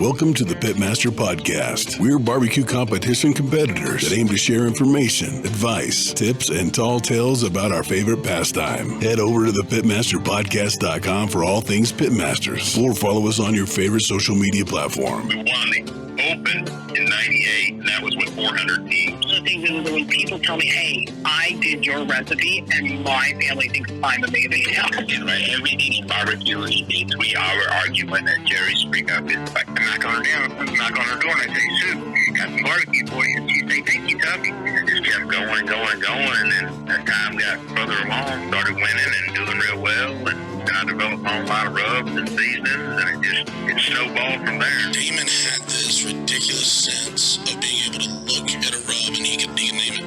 Welcome to the Pitmaster Podcast. We're barbecue competition competitors that aim to share information, advice, tips, and tall tales about our favorite pastime. Head over to thepitmasterpodcast.com for all things Pitmasters, or follow us on your favorite social media platform. We won the Open in '98, and that was with 400 teams. The thing is, when people tell me, hey, I did your recipe, and my family thinks I'm amazing now. Right? Everything barbecue is eats. We are arguing, and Jerry spring up is like, I'm not going to the door. And I say, Sue, got some barbecue for you. And she say, thank you, Tuffy. And it just kept going and going and going. And then as time got further along, started winning and doing real well. And I developed a lot of rubs and seasonings, and it snowballed from there. Damon had this ridiculous sense of being able to look at a rub and he can name it.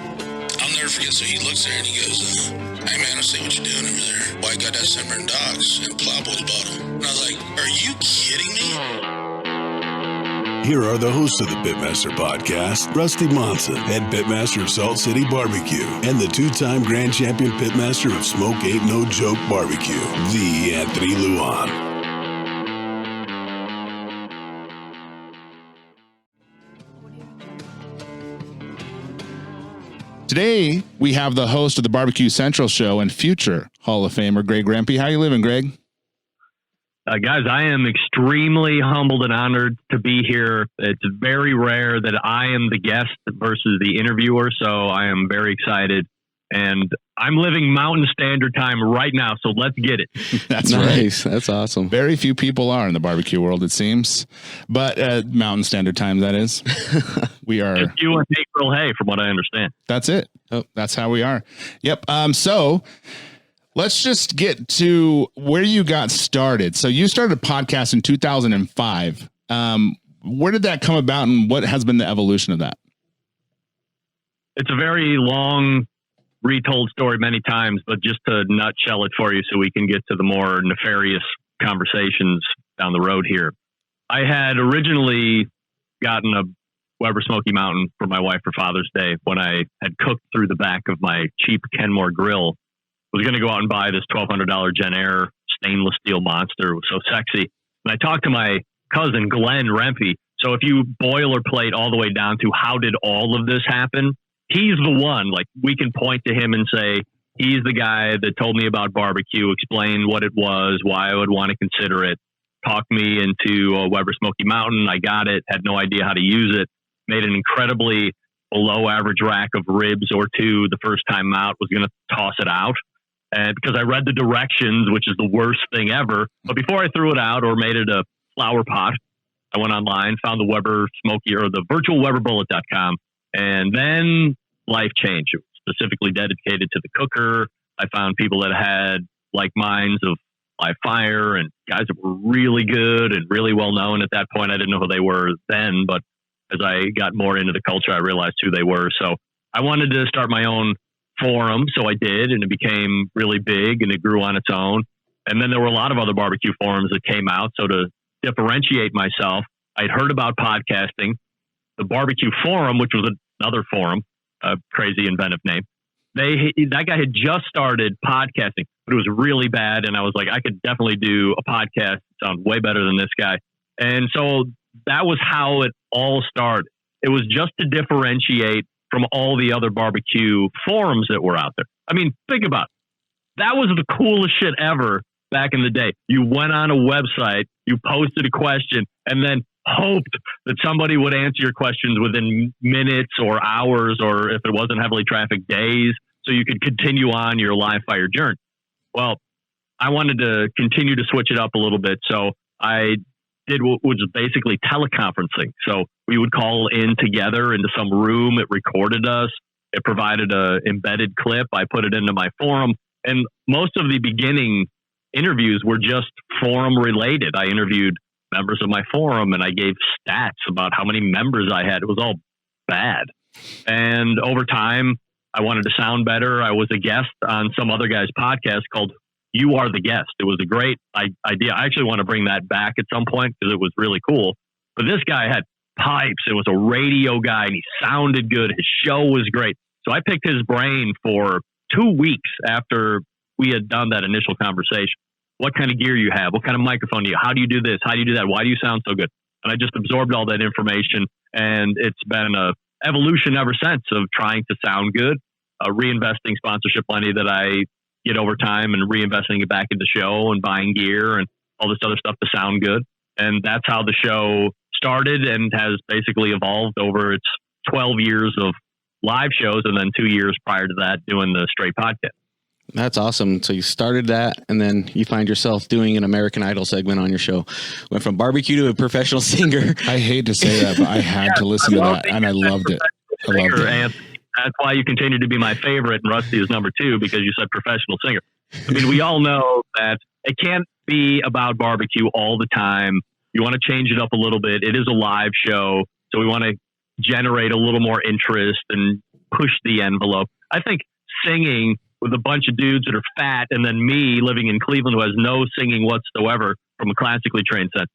I'll never forget. So he looks there and he goes, hey man, I say, what you doing over there? Well, I got that Sunburn Dogs and Plowboy's bottle. And I was like, are you kidding me? Here are the hosts of the Pitmaster Podcast, Rusty Monson, head pitmaster of Salt City Barbecue, and the two-time grand champion pitmaster of Smoke Ain't No Joke Barbecue, the Anthony Luan. Today, we have the host of the Barbecue Central show and future Hall of Famer, Greg Rempe. How you living, Greg? Guys, I am extremely humbled and honored to be here. It's very rare that I am the guest versus the interviewer, so I am very excited. And I'm living Mountain Standard Time right now, so let's get it. That's nice. Right. That's awesome. Very few people are in the barbecue world, it seems. But Mountain Standard Time, that is. We are. It's you and April Hay, from what I understand. That's it. Oh, that's how we are. Yep. So let's just get to where you got started. So you started a podcast in 2005. Where did that come about, and what has been the evolution of that? It's a very long, retold story many times, but just to nutshell it for you so we can get to the more nefarious conversations down the road here. I had originally gotten a Weber Smoky Mountain for my wife for Father's Day when I had cooked through the back of my cheap Kenmore grill. Was going to go out and buy this $1,200 Gen Air stainless steel monster. It was so sexy. And I talked to my cousin, Glenn Rempe. So if you boilerplate all the way down to how did all of this happen, he's the one. Like, we can point to him and say, he's the guy that told me about barbecue, explained what it was, why I would want to consider it, talked me into a Weber Smoky Mountain. I got it, had no idea how to use it, made an incredibly below average rack of ribs or two the first time out, was going to toss it out. And because I read the directions, which is the worst thing ever. But before I threw it out or made it a flower pot, I went online, found the Weber Smoky or the virtualweberbullet.com. And then life changed. It was specifically dedicated to the cooker. I found people that had like minds of live fire and guys that were really good and really well known at that point. I didn't know who they were then, but as I got more into the culture, I realized who they were. So I wanted to start my own forum. So I did, and it became really big and it grew on its own. And then there were a lot of other barbecue forums that came out. So to differentiate myself, I'd heard about podcasting. The Barbecue Forum, which was another forum, a crazy inventive name. That guy had just started podcasting, but it was really bad. And I was like, I could definitely do a podcast. It sounds way better than this guy. And so that was how it all started. It was just to differentiate from all the other barbecue forums that were out there. I mean, think about it. That was the coolest shit ever back in the day. You went on a website, you posted a question, and then hoped that somebody would answer your questions within minutes or hours, or if it wasn't heavily trafficked, days, so you could continue on your live fire journey. Well, I wanted to continue to switch it up a little bit, so I did what was basically teleconferencing. So we would call in together into some room. It recorded us. It provided a embedded clip. I put it into my forum, and most of the beginning interviews were just forum related. I interviewed members of my forum and I gave stats about how many members I had. It was all bad. And over time, I wanted to sound better. I was a guest on some other guy's podcast called You Are the Guest. It was a great idea. I actually want to bring that back at some point because it was really cool. But this guy had pipes. It was a radio guy and he sounded good. His show was great. So I picked his brain for 2 weeks after we had done that initial conversation. What kind of gear you have? What kind of microphone do you have? How do you do this? How do you do that? Why do you sound so good? And I just absorbed all that information, and it's been a evolution ever since of trying to sound good, reinvesting sponsorship money that I get over time and reinvesting it back into the show and buying gear and all this other stuff to sound good. And that's how the show started and has basically evolved over its 12 years of live shows, and then 2 years prior to that doing the straight podcast. That's awesome. So you started that, and then you find yourself doing an American Idol segment on your show. Went from barbecue to a professional singer. I hate to say that, but I had to listen to that, and I loved it. I loved it. And that's why you continue to be my favorite, and Rusty is number 2, because you said professional singer. I mean, we all know that it can't be about barbecue all the time. You want to change it up a little bit. It is a live show, so we want to generate a little more interest and push the envelope. I think singing with a bunch of dudes that are fat, and then me living in Cleveland who has no singing whatsoever from a classically trained set,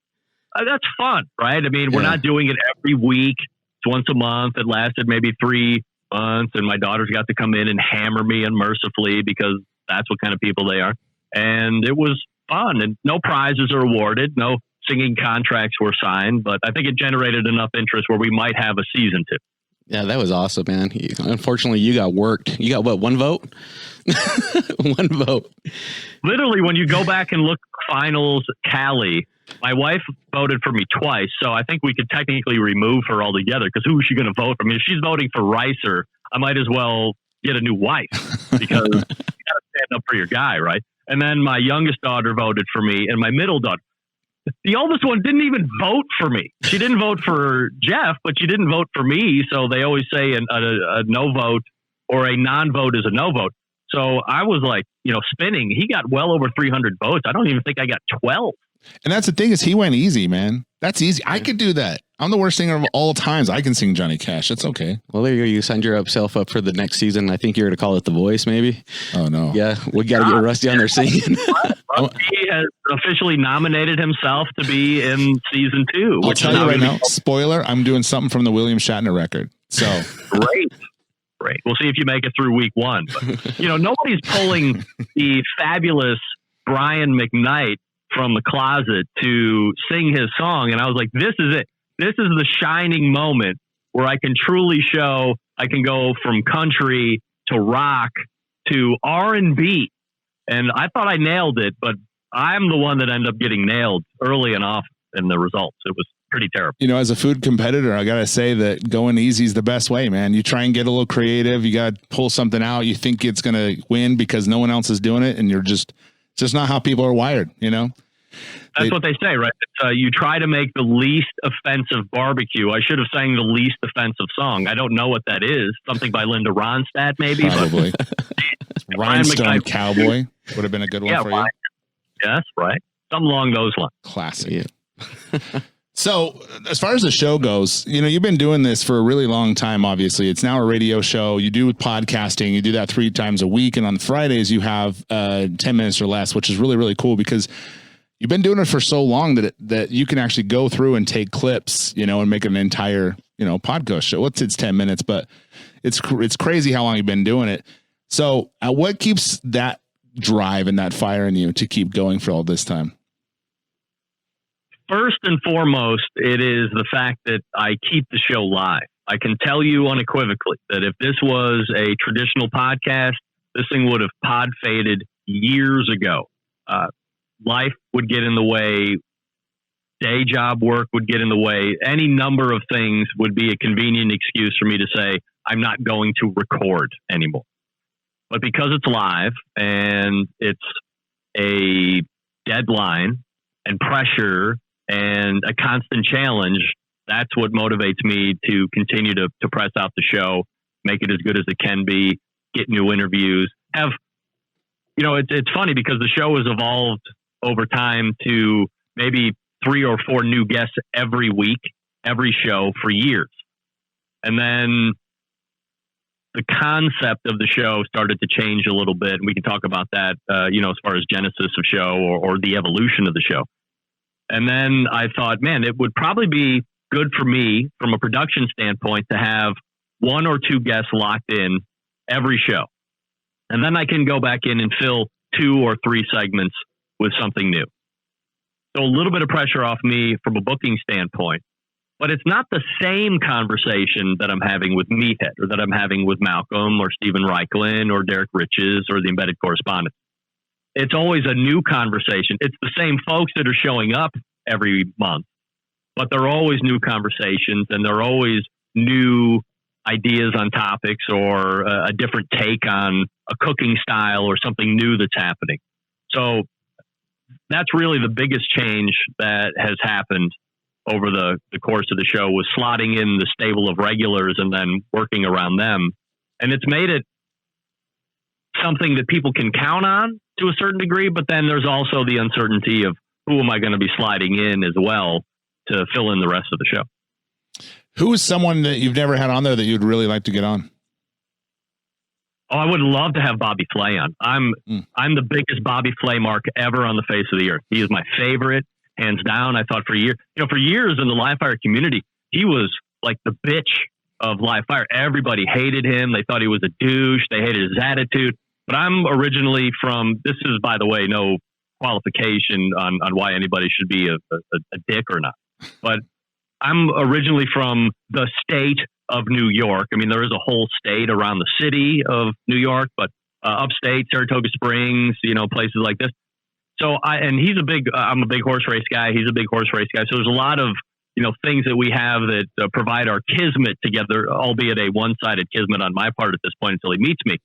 that's fun, right? I mean, we're not doing it every week. It's once a month. It lasted maybe 3 months, and my daughters got to come in and hammer me unmercifully because that's what kind of people they are. And it was fun, and no prizes are awarded. No singing contracts were signed, but I think it generated enough interest where we might have a season 2. Yeah, that was awesome, man. Unfortunately, you got worked. You got what, 1 vote? 1 vote. Literally, when you go back and look at finals tally, my wife voted for me twice, so I think we could technically remove her altogether, because who is she going to vote for? I mean, if she's voting for Ricer, I might as well get a new wife, because you got to stand up for your guy, right? And then my youngest daughter voted for me, and my middle daughter. The oldest one didn't even vote for me. She didn't vote for Jeff, but she didn't vote for me. So they always say a no vote or a non-vote is a no vote. So I was like, spinning. He got well over 300 votes. I don't even think I got 12. And that's the thing, is he went easy, man. That's easy. I could do that. I'm the worst singer of all times. I can sing Johnny Cash. It's okay. Well, there you go. You signed yourself up for the next season. I think you're going to call it The Voice, maybe. Oh, no. Yeah, we got to get Rusty on there singing. Rusty has officially nominated himself to be in season 2. I'll tell you right now, spoiler, I'm doing something from the William Shatner record. So Great. We'll see if you make it through week 1. But, nobody's pulling the fabulous Brian McKnight from the closet to sing his song. And I was like, this is it. This is the shining moment where I can truly show I can go from country to rock to R&B. And I thought I nailed it, but I'm the one that ended up getting nailed early and often in the results. It was pretty terrible. As a food competitor, I got to say that going easy is the best way, man. You try and get a little creative. You got to pull something out. You think it's going to win because no one else is doing it. And it's just not how people are wired, That's what they say, right? You try to make the least offensive barbecue. I should have sang the least offensive song. I don't know what that is. Something by Linda Ronstadt, maybe. Probably. Rhinestone Cowboy would have been a good one for you. Yes, right. Something along those lines. Classic. Yeah. So as far as the show goes, you've been doing this for a really long time. Obviously, it's now a radio show. You do podcasting. You do that 3 times a week. And on Fridays, you have 10 minutes or less, which is really, really cool because you've been doing it for so long that you can actually go through and take clips, and make an entire, podcast show. It's 10 minutes, but it's crazy how long you've been doing it. So what keeps that drive and that fire in you to keep going for all this time? First and foremost, it is the fact that I keep the show live. I can tell you unequivocally that if this was a traditional podcast, this thing would have pod faded years ago. Life would get in the way. Day job work would get in the way. Any number of things would be a convenient excuse for me to say, I'm not going to record anymore. But because it's live and it's a deadline and pressure and a constant challenge, that's what motivates me to continue to press out the show, make it as good as it can be, get new interviews. It's funny because the show has evolved over time to maybe 3 or 4 new guests every week, every show for years. And then the concept of the show started to change a little bit. And we can talk about that, as far as genesis of show or the evolution of the show. And then I thought, man, it would probably be good for me from a production standpoint to have 1 or 2 guests locked in every show. And then I can go back in and fill 2 or 3 segments with something new. So a little bit of pressure off me from a booking standpoint, but it's not the same conversation that I'm having with Meathead or that I'm having with Malcolm or Stephen Reichlin or Derek Riches or the embedded correspondent. It's always a new conversation. It's the same folks that are showing up every month, but they're always new conversations and they're always new ideas on topics or a different take on a cooking style or something new that's happening. So that's really the biggest change that has happened over the course of the show, was slotting in the stable of regulars and then working around them. And it's made it something that people can count on to a certain degree, but then there's also the uncertainty of who am I going to be sliding in as well to fill in the rest of the show. Who is someone that you've never had on there that you'd really like to get on? Oh, I would love to have Bobby Flay on. I'm the biggest Bobby Flay mark ever on the face of the earth. He is my favorite, hands down. I thought for years in the live fire community, he was like the bitch of live fire. Everybody hated him. They thought he was a douche. They hated his attitude. But I'm originally from, this is, by the way, no qualification on why anybody should be a dick or not. But I'm originally from the state of New York. I mean, there is a whole state around the city of New York, but upstate, Saratoga Springs, places like this. So I'm a big horse race guy. He's a big horse race guy. So there's a lot of, things that we have that provide our kismet together, albeit a one-sided kismet on my part at this point until he meets me.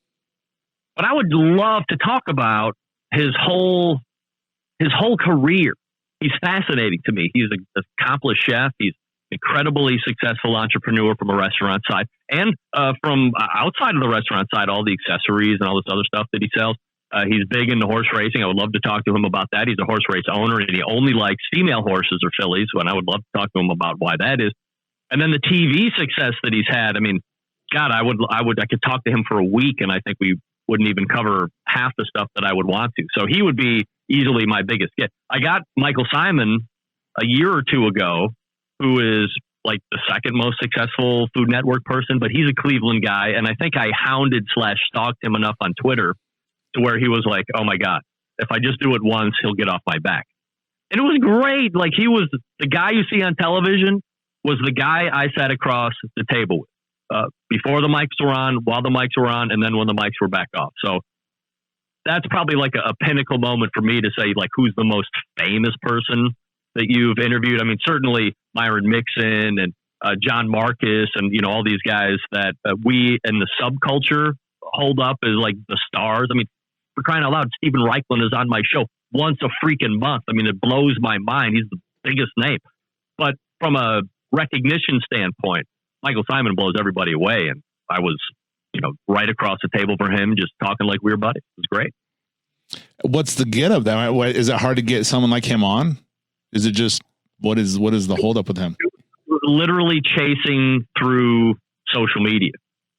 But I would love to talk about his whole career. He's fascinating to me. He's an accomplished chef. He's an incredibly successful entrepreneur from a restaurant side and from outside of the restaurant side, all the accessories and all this other stuff that he sells. He's big into horse racing. I would love to talk to him about that. He's a horse race owner and he only likes female horses or fillies. And I would love to talk to him about why that is. And then the TV success that he's had. I mean, God, I could talk to him for a week and I think we wouldn't even cover half the stuff that I would want to. So he would be easily my biggest get. I got Michael Simon a year or two ago, who is like the second most successful Food Network person, but he's a Cleveland guy. And I think I hounded/stalked him enough on Twitter to where he was like, oh my God, if I just do it once, he'll get off my back. And it was great. Like he was the guy you see on television was the guy I sat across the table with. Before the mics were on, while the mics were on, and then when the mics were back off. So that's probably like a pinnacle moment for me to say, like, who's the most famous person that you've interviewed? I mean, certainly Myron Mixon and John Marcus and, all these guys that we in the subculture hold up as like the stars. I mean, for crying out loud, Stephen Reichlin is on my show once a freaking month. I mean, it blows my mind. He's the biggest name. But from a recognition standpoint, Michael Simon blows everybody away. And I was, right across the table for him, just talking like we were buddies. It was great. What's the get of that? Is it hard to get someone like him on? Is it just, what is the holdup with him? Literally chasing through social media,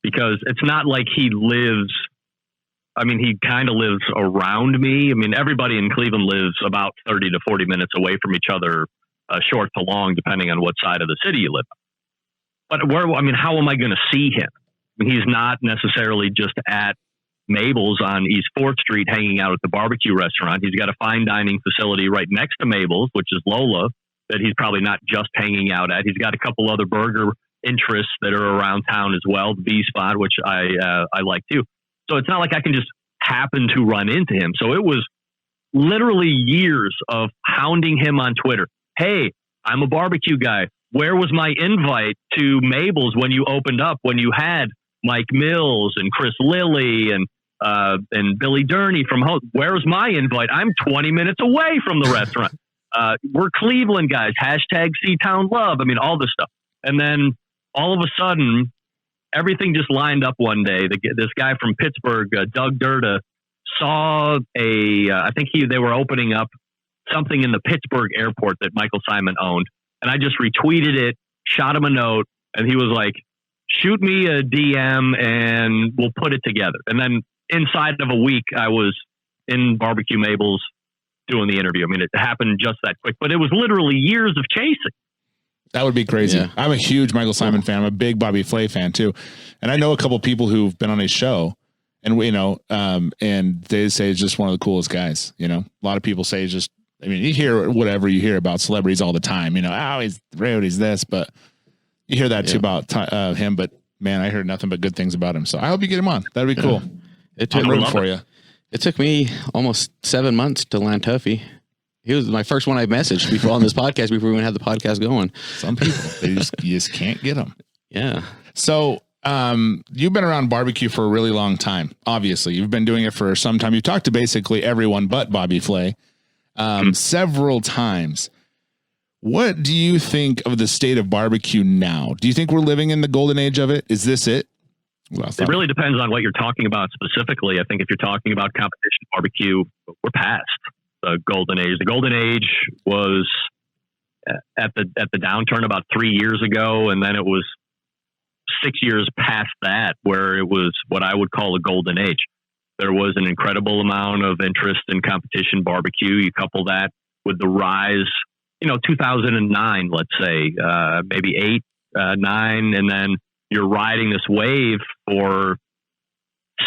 because it's not like he lives. I mean, he kind of lives around me. I mean, everybody in Cleveland lives about 30 to 40 minutes away from each other, short to long, depending on what side of the city you live on. But how am I going to see him? I mean, he's not necessarily just at Mabel's on East 4th Street hanging out at the barbecue restaurant. He's got a fine dining facility right next to Mabel's, which is Lola, that he's probably not just hanging out at. He's got a couple other burger interests that are around town as well, the B Spot, which I like too. So it's not like I can just happen to run into him. So it was literally years of hounding him on Twitter. Hey, I'm a barbecue guy. Where was my invite to Mabel's when you opened up, when you had Mike Mills and Chris Lilly and Billy Durney from home? Where's my invite? I'm 20 minutes away from the restaurant. We're Cleveland guys. Hashtag Seatown Love. I mean, all this stuff. And then all of a sudden, everything just lined up one day. This guy from Pittsburgh, Doug Durda, saw I think they were opening up something in the Pittsburgh airport that Michael Simon owned. And I just retweeted it, shot him a note, and he was like, shoot me a DM and we'll put it together. And then inside of a week, I was in Barbecue Mabel's doing the interview. I mean, it happened just that quick, but it was literally years of chasing. That would be crazy. Yeah. I'm a huge Michael Simon fan. I'm a big Bobby Flay fan too. And I know a couple of people who've been on his show and and they say he's just one of the coolest guys. A lot of people say he's just I mean, you hear whatever you hear about celebrities all the time, you know, oh, he's rude, he's this, but you hear that too about him. But man, I heard nothing but good things about him. So I hope you get him on. That'd be cool. I'm rooting for you. It took me almost 7 months to land Tuffy. He was my first one I messaged before on this podcast, before we even had the podcast going. Some people, you just can't get them. Yeah. So, you've been around barbecue for a really long time. Obviously, you've been doing it for some time. You've talked to basically everyone but Bobby Flay, several times. What do you think of the state of barbecue now? Do you think we're living in the golden age of it? Is this it? Well, it really depends on what you're talking about specifically. I think if you're talking about competition barbecue, we're past the golden age. The golden age was at the downturn about 3 years ago, and then it was 6 years past that where it was what I would call a golden age. There was an incredible amount of interest in competition barbecue. You couple that with the rise, 2009, let's say, maybe 8, 9, and then you're riding this wave for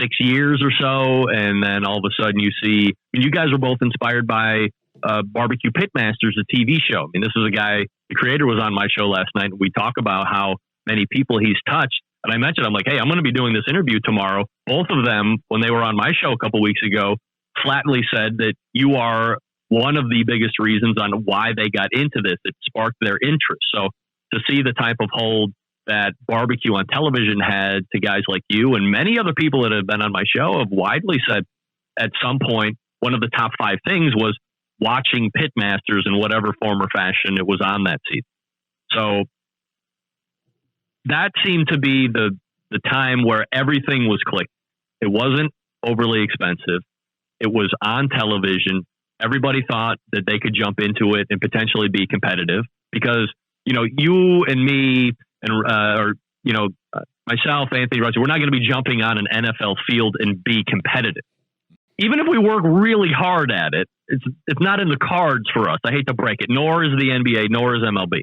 6 years or so, and then all of a sudden you see, you guys were both inspired by Barbecue Pitmasters, a TV show. I mean, this is a guy, the creator was on my show last night, and we talk about how many people he's touched. And I mentioned, I'm like, hey, I'm going to be doing this interview tomorrow. Both of them, when they were on my show a couple weeks ago, flatly said that you are one of the biggest reasons on why they got into this. It sparked their interest. So to see the type of hold that barbecue on television had to guys like you and many other people that have been on my show have widely said at some point, one of the top 5 things was watching Pitmasters in whatever form or fashion it was on that season. So that seemed to be the time where everything was clicking. It wasn't overly expensive. It was on television. Everybody thought that they could jump into it and potentially be competitive because, you and me and, myself, Anthony Rossi, we're not going to be jumping on an NFL field and be competitive. Even if we work really hard at it, it's not in the cards for us. I hate to break it, nor is the NBA, nor is MLB.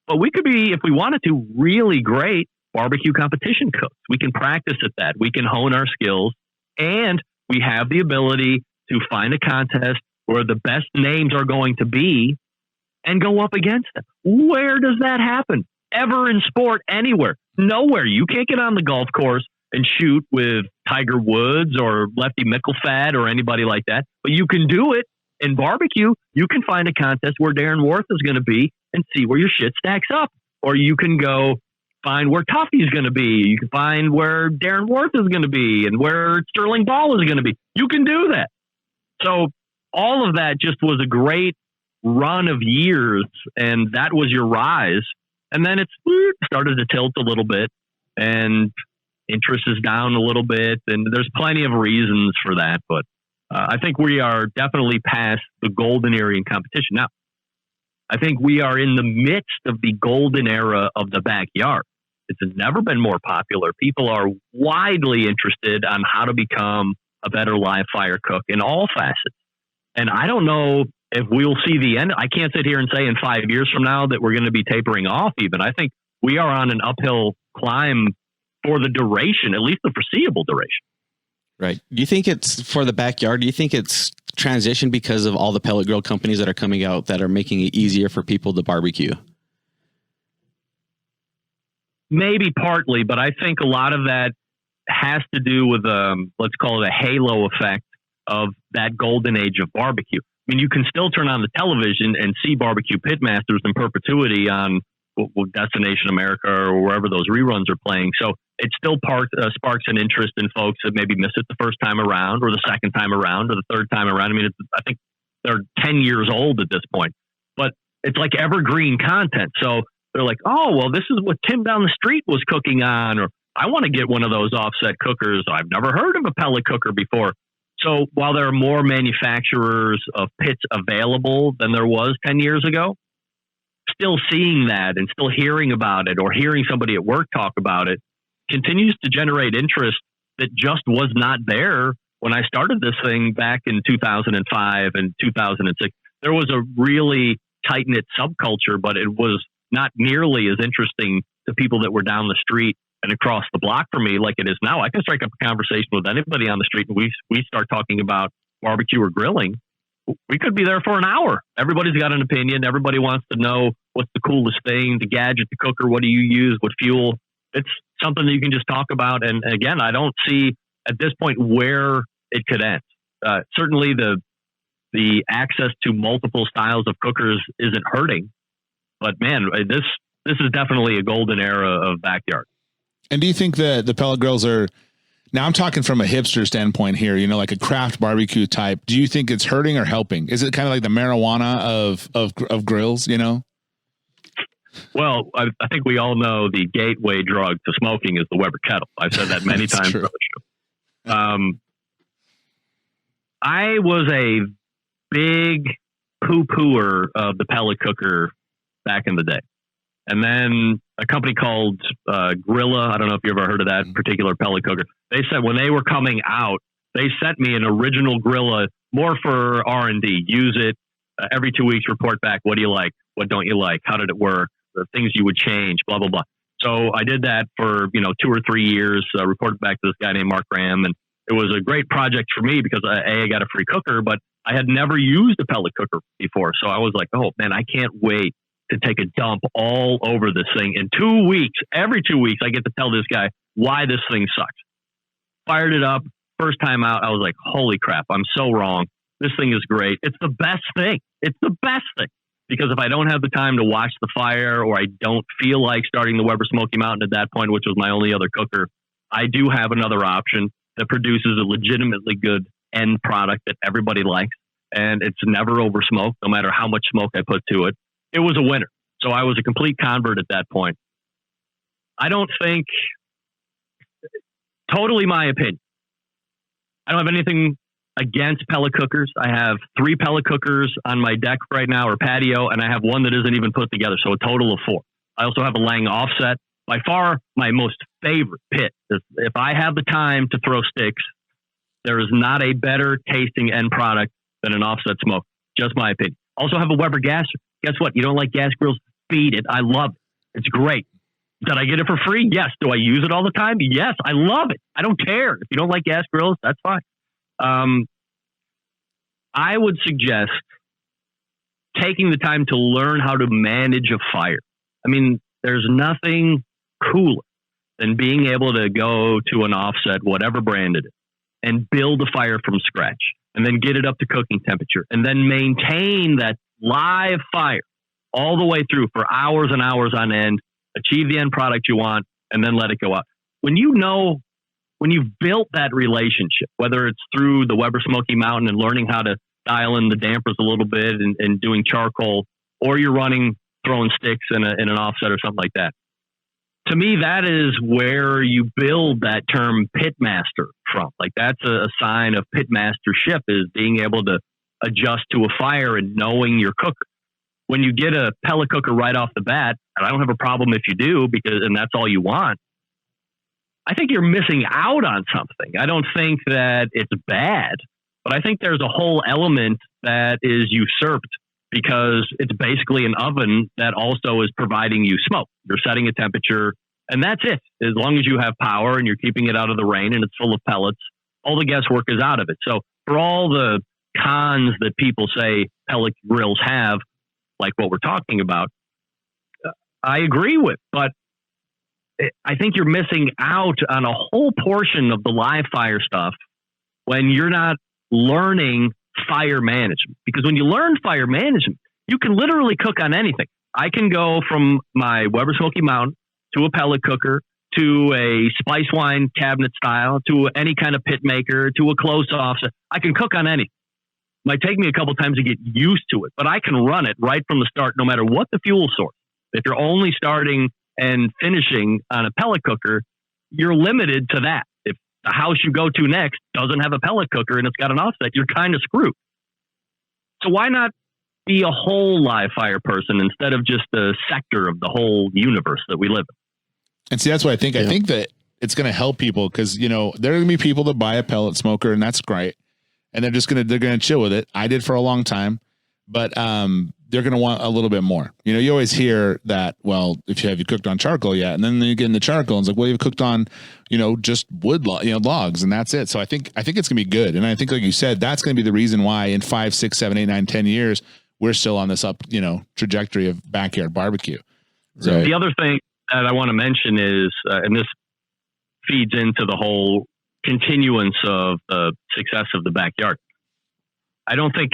But we could be, if we wanted to, really great barbecue competition cooks. We can practice at that. We can hone our skills, and we have the ability to find a contest where the best names are going to be and go up against them. Where does that happen? Ever in sport, anywhere? Nowhere. You can't get on the golf course and shoot with Tiger Woods or Lefty Mickelfad or anybody like that. But you can do it in barbecue. You can find a contest where Darren Worth is going to be and see where your shit stacks up. Or you can go find where Tuffy is going to be. You can find where Darren Worth is going to be and where Sterling Ball is going to be. You can do that. So all of that just was a great run of years, and that was your rise. And then it's started to tilt a little bit, and interest is down a little bit, and there's plenty of reasons for that. But I think we are definitely past the golden era in competition. Now, I think we are in the midst of the golden era of the backyard. It's never been more popular. People are widely interested on how to become a better live fire cook in all facets. And I don't know if we'll see the end. I can't sit here and say in 5 years from now that we're going to be tapering off even. I think we are on an uphill climb for the duration, at least the foreseeable duration. Right. Do you think it's for the backyard? Do you think it's transition because of all the pellet grill companies that are coming out that are making it easier for people to barbecue? Maybe partly, but I think a lot of that has to do with, let's call it a halo effect of that golden age of barbecue. I mean, you can still turn on the television and see Barbecue Pitmasters in perpetuity on Destination America or wherever those reruns are playing. So it still sparks an interest in folks that maybe miss it the first time around or the second time around or the third time around. I mean, I think they're 10 years old at this point, but it's like evergreen content. So they're like, oh, well, this is what Tim down the street was cooking on, or I want to get one of those offset cookers. I've never heard of a pellet cooker before. So while there are more manufacturers of pits available than there was 10 years ago, still seeing that and still hearing about it or hearing somebody at work talk about it continues to generate interest that just was not there when I started this thing back in 2005 and 2006. There was a really tight-knit subculture, but it was not nearly as interesting to people that were down the street and across the block from me like it is now. I can strike up a conversation with anybody on the street and we start talking about barbecue or grilling, we could be there for an hour. Everybody's got an opinion. Everybody wants to know what's the coolest thing, the gadget, the cooker, what do you use, what fuel. It's something that you can just talk about. And again, I don't see at this point where it could end. Certainly the access to multiple styles of cookers isn't hurting, but man, this is definitely a golden era of backyard. And do you think that the pellet grills are, now I'm talking from a hipster standpoint here, you know, like a craft barbecue type. Do you think it's hurting or helping? Is it kind of like the marijuana of grills, you know? Well, I think we all know the gateway drug to smoking is the Weber kettle. I've said that many times. True. I was a big poo-pooer of the pellet cooker back in the day. And then a company called Grilla, I don't know if you ever heard of that particular pellet cooker. They said when they were coming out, they sent me an original Grilla, more for R&D. Use it every 2 weeks, report back. What do you like? What don't you like? How did it work? The things you would change, blah, blah, blah. So I did that for, 2 or 3 years, reported back to this guy named Mark Graham. And it was a great project for me because I got a free cooker, but I had never used a pellet cooker before. So I was like, oh man, I can't wait to take a dump all over this thing. In 2 weeks, every 2 weeks, I get to tell this guy why this thing sucks. Fired it up. First time out, I was like, holy crap, I'm so wrong. This thing is great. It's the best thing. It's the best thing. Because if I don't have the time to watch the fire or I don't feel like starting the Weber Smoky Mountain at that point, which was my only other cooker, I do have another option that produces a legitimately good end product that everybody likes. And it's never over smoked, no matter how much smoke I put to it. It was a winner. So I was a complete convert at that point. I don't think, totally my opinion, I don't have anything against pellet cookers. I have 3 pellet cookers on my deck right now or patio, and I have one that isn't even put together. So a total of 4. I also have a Lang offset. By far, my most favorite pit. If I have the time to throw sticks, there is not a better tasting end product than an offset smoke. Just my opinion. Also have a Weber gasser. Guess what? You don't like gas grills? Feed it. I love it. It's great. Did I get it for free? Yes. Do I use it all the time? Yes. I love it. I don't care. If you don't like gas grills, that's fine. I would suggest taking the time to learn how to manage a fire. I mean, there's nothing cooler than being able to go to an offset, whatever brand it is, and build a fire from scratch and then get it up to cooking temperature and then maintain that live fire all the way through for hours and hours on end, achieve the end product you want, and then let it go out. When you've built that relationship, whether it's through the Weber Smoky Mountain and learning how to dial in the dampers a little bit and doing charcoal, or you're throwing sticks in an offset or something like that. To me, that is where you build that term pitmaster from. Like that's a sign of pitmastership, is being able to adjust to a fire and knowing your cooker. When you get a pellet cooker right off the bat, and I don't have a problem if you do, and that's all you want, I think you're missing out on something. I don't think that it's bad, but I think there's a whole element that is usurped because it's basically an oven that also is providing you smoke. You're setting a temperature, and that's it. As long as you have power and you're keeping it out of the rain and it's full of pellets, all the guesswork is out of it. So for all the cons that people say pellet grills have, like what we're talking about, I agree with, but I think you're missing out on a whole portion of the live fire stuff when you're not learning fire management. Because when you learn fire management, you can literally cook on anything. I can go from my Weber Smoky Mountain to a pellet cooker to a spice wine cabinet style to any kind of pit maker to a close offset. I can cook on anything. It might take me a couple times to get used to it, but I can run it right from the start, no matter what the fuel source. If you're only starting and finishing on a pellet cooker, you're limited to that. If the house you go to next doesn't have a pellet cooker and it's got an offset, you're kind of screwed. So why not be a whole live fire person instead of just a sector of the whole universe that we live in? And see, that's what I think. Yeah. I think that it's going to help people because, there are going to be people that buy a pellet smoker, and that's great. And they're going to chill with it. I did for a long time, but there's they're going to want a little bit more. You know, you always hear that, well, if you have you cooked on charcoal yet, and then you get in the charcoal and it's like, well, you've cooked on, you know, just wood, logs, and that's it. So I think it's going to be good. And I think, like you said, that's going to be the reason why in 5, 6, 7, 8, 9, 10 years, we're still on this trajectory of backyard barbecue. So the other thing that I want to mention is, and this feeds into the whole continuance of the success of the backyard. I don't think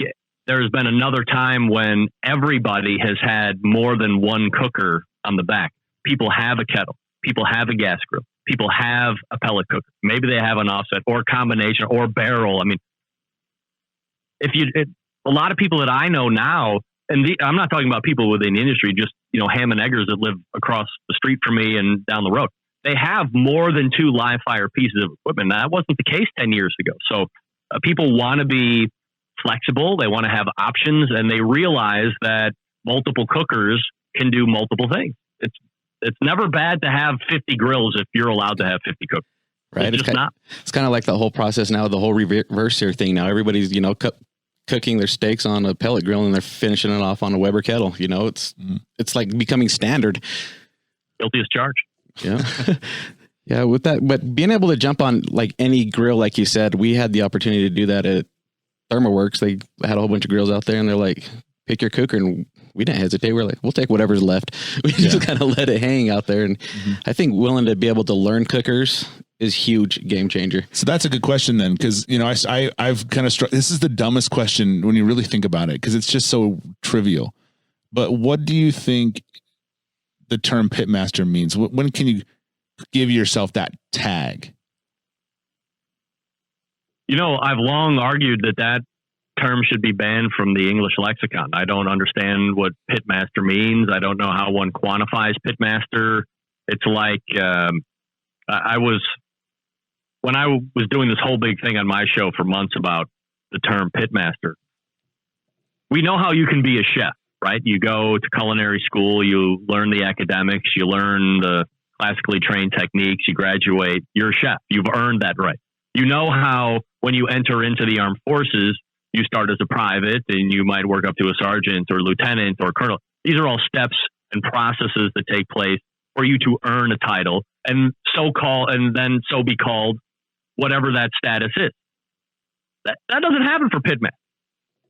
there's been another time when everybody has had more than one cooker on the back. People have a kettle. People have a gas grill. People have a pellet cooker. Maybe they have an offset or a combination or barrel. I mean, a lot of people that I know now, and I'm not talking about people within the industry, just, ham and eggers that live across the street from me and down the road. They have more than 2 live fire pieces of equipment. That wasn't the case 10 years ago. So people want to be flexible. They want to have options, and they realize that multiple cookers can do multiple things. It's never bad to have 50 grills if you're allowed to have 50 cookers. Right. It's kind of like the whole process now, the whole reverse sear thing. Now everybody's, cooking their steaks on a pellet grill and they're finishing it off on a Weber kettle. It's like becoming standard. Guilty as charged. Yeah. Yeah. With that, but being able to jump on like any grill, like you said, we had the opportunity to do that at ThermoWorks. They had a whole bunch of grills out there and they're like, pick your cooker. And we didn't hesitate. We're like, we'll take whatever's left. We just kind of let it hang out there. And I think willing to be able to learn cookers is huge game changer. So that's a good question then. Cause I've kind of this is the dumbest question when you really think about it. Cause it's just so trivial, but what do you think the term pitmaster means? When can you give yourself that tag? I've long argued that term should be banned from the English lexicon. I don't understand what pitmaster means. I don't know how one quantifies pitmaster. It's like, when I was doing this whole big thing on my show for months about the term pitmaster, we know how you can be a chef, right? You go to culinary school, you learn the academics, you learn the classically trained techniques, you graduate, you're a chef. You've earned that right. You know how when you enter into the armed forces, you start as a private and you might work up to a sergeant or lieutenant or colonel. These are all steps and processes that take place for you to earn a title and then be called whatever that status is. That doesn't happen for pitman.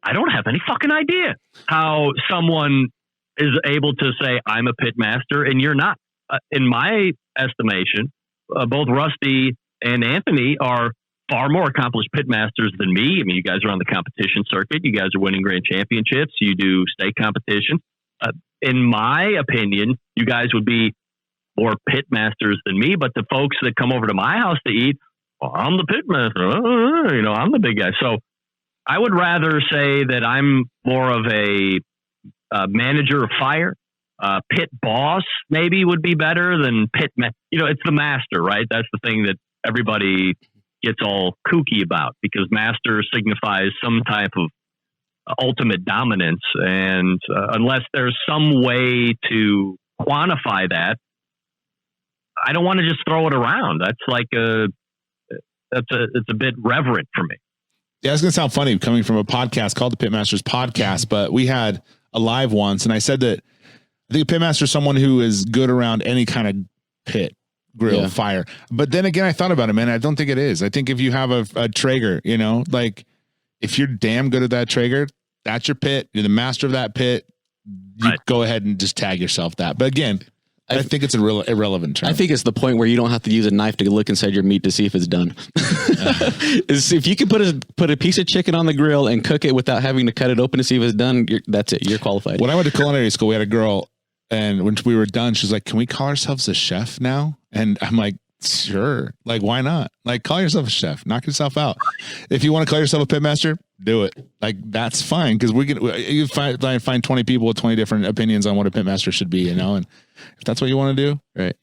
I don't have any fucking idea how someone is able to say I'm a pitmaster and you're not. In my estimation, both Rusty and Anthony are far more accomplished pitmasters than me. I mean, you guys are on the competition circuit. You guys are winning grand championships. You do state competition. In my opinion, you guys would be more pitmasters than me. But the folks that come over to my house to eat, well, I'm the pitmaster. I'm the big guy. So I would rather say that I'm more of a manager of fire. Pit boss maybe would be better than it's the master, right? That's the thing that everybody gets all kooky about, because master signifies some type of ultimate dominance. And unless there's some way to quantify that, I don't want to just throw it around. That's like it's a bit reverent for me. Yeah, it's going to sound funny coming from a podcast called the Pitmasters Podcast, but we had a live once, and I said that I think a pitmaster is someone who is good around any kind of pit, grill, fire. But then again, I thought about it, man. I don't think it is. I think if you have a Traeger, like if you're damn good at that Traeger, that's your pit. You're the master of that pit. You go ahead and just tag yourself that. But again, I think it's a real irrelevant term. I think it's the point where you don't have to use a knife to look inside your meat to see if it's done. If you can put a piece of chicken on the grill and cook it without having to cut it open to see if it's done, that's it. You're qualified. When I went to culinary school, we had a girl, and when we were done, she was like, "Can we call ourselves a chef now?" And I'm like, "Sure. Like, why not? Like, call yourself a chef. Knock yourself out. If you want to call yourself a pitmaster, do it. Like, that's fine, because you find 20 people with 20 different opinions on what a pitmaster should be, and if that's what you want to do, right?